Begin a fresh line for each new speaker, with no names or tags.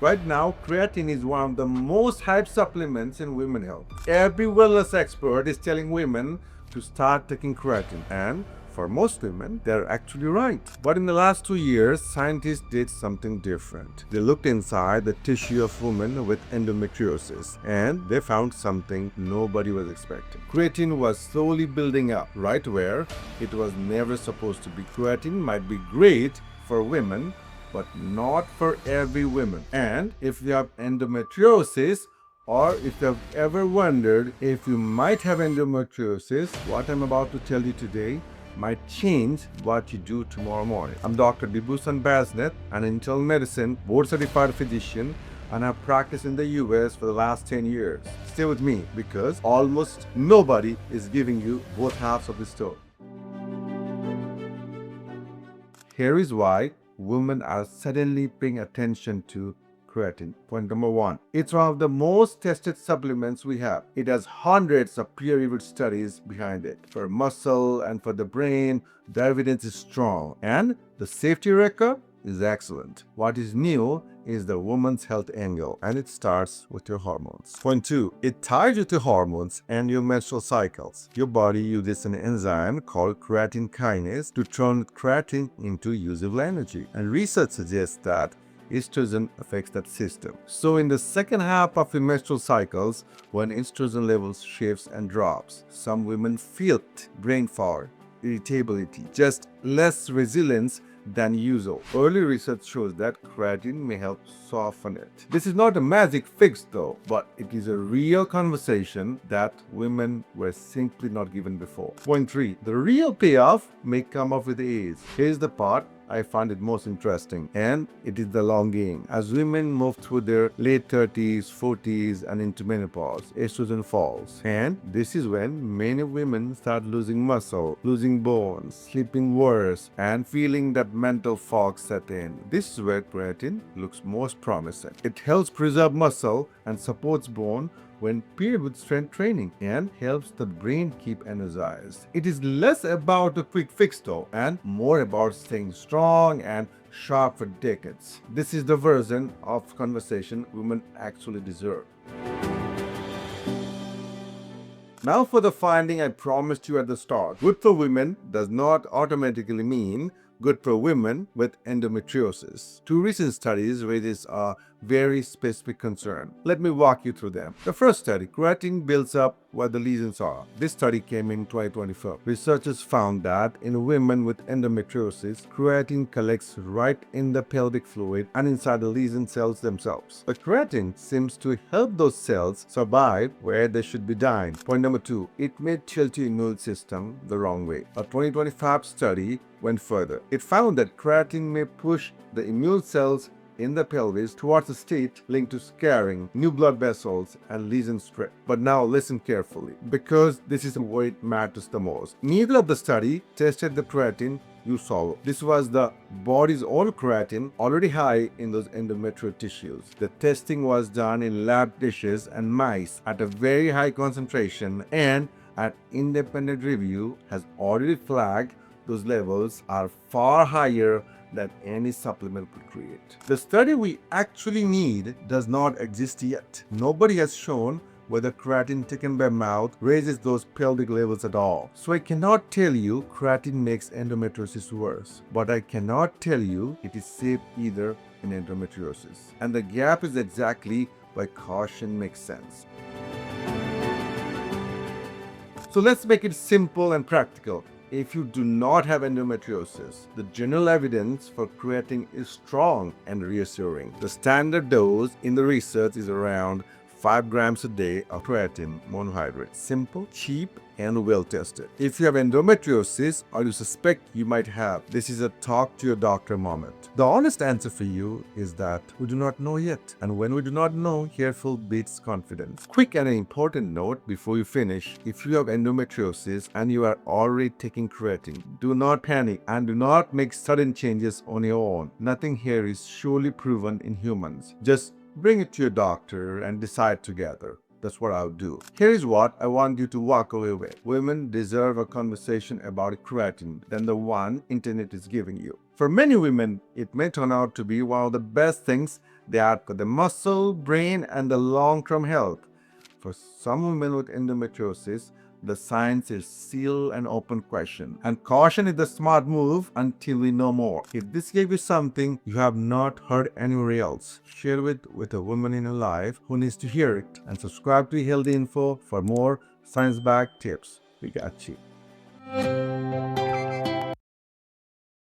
Right now, creatine is one of the most hyped supplements in women health. Every wellness expert is telling women to start taking creatine, and for most women, they're actually right. But in the last 2 years, scientists did something different. They looked inside the tissue of women with endometriosis, and they found something nobody was expecting. Creatine was slowly building up right where it was never supposed to be. Creatine might be great for women, but not for every woman. And if you have endometriosis, or if you have ever wondered if you might have endometriosis, what I'm about to tell you today might change what you do tomorrow morning. I'm Dr. Bibhushan Basnet, an internal medicine board certified physician, and I've practiced in the US for the last 10 years. Stay with me because almost nobody is giving you both halves of the story. Here is why women are suddenly paying attention to creatine. Point number one, it's one of the most tested supplements we have. It has hundreds of peer-reviewed studies behind it. For muscle and for the brain, the evidence is strong and the safety record is excellent. What is new is the woman's health angle, and it starts with your hormones. Point two, it ties you to hormones and your menstrual cycles. Your body uses an enzyme called creatine kinase to turn creatine into usable energy, and research suggests that estrogen affects that system. So in the second half of your menstrual cycles, when estrogen levels shifts and drops, some women feel it, brain fog, irritability, just less resilience than usual. Early research shows that creatine may help soften it. This is not a magic fix though, but it is a real conversation that women were simply not given before. Point three, the real payoff may come up with age. Here's the part I find it most interesting, and it is the long game. As women move through their late 30s, 40s, and into menopause, estrogen falls. And this is when many women start losing muscle, losing bones, sleeping worse, and feeling that mental fog set in. This is where creatine looks most promising. It helps preserve muscle and supports bone when paired with strength training and helps the brain keep energized. It is less about a quick fix though and more about staying strong and sharp for decades. This is the version of conversation women actually deserve. Now for the finding I promised you at the start. Good for women does not automatically mean good for women with endometriosis. Two recent studies raise a very specific concern. Let me walk you through them. The first study, creatine builds up where the lesions are. This study came in 2024. Researchers found that in women with endometriosis, creatine collects right in the pelvic fluid and inside the lesion cells themselves. But creatine seems to help those cells survive where they should be dying. Point number two, it may tilt your immune system the wrong way. A 2025 study went further. It found that creatine may push the immune cells in the pelvis towards a state linked to scarring, new blood vessels, and lesion spread. But now listen carefully, because this is where it matters the most. Neither of the study tested the creatine you swallow. This was the body's own creatine already high in those endometrial tissues. The testing was done in lab dishes and mice at a very high concentration, and an independent review has already flagged those levels are far higher than any supplement could create. The study we actually need does not exist yet. Nobody has shown whether creatine taken by mouth raises those pelvic levels at all. So I cannot tell you creatine makes endometriosis worse, but I cannot tell you it is safe either in endometriosis. And the gap is exactly why caution makes sense. So let's make it simple and practical. If you do not have endometriosis, the general evidence for creatine is strong and reassuring. The standard dose in the research is around 5 grams a day of creatine monohydrate. Simple, cheap, and well tested. If you have endometriosis or you suspect you might have, this is a talk to your doctor moment. The honest answer for you is that we do not know yet. And when we do not know, careful beats confidence. Quick and an important note before you finish. If you have endometriosis and you are already taking creatine, do not panic and do not make sudden changes on your own. Nothing here is surely proven in humans. Just bring it to your doctor and decide together. That's what I'll do. Here is what I want you to walk away with. Women deserve a conversation about creatine than the one internet is giving you. For many women, it may turn out to be one of the best things They are the muscle, brain, and the long-term health. For some women with endometriosis, the science is still an open question. And caution is the smart move until we know more. If this gave you something you have not heard anywhere else, share it with a woman in your life who needs to hear it. And subscribe to Healthy Info for more science-backed tips. We got you.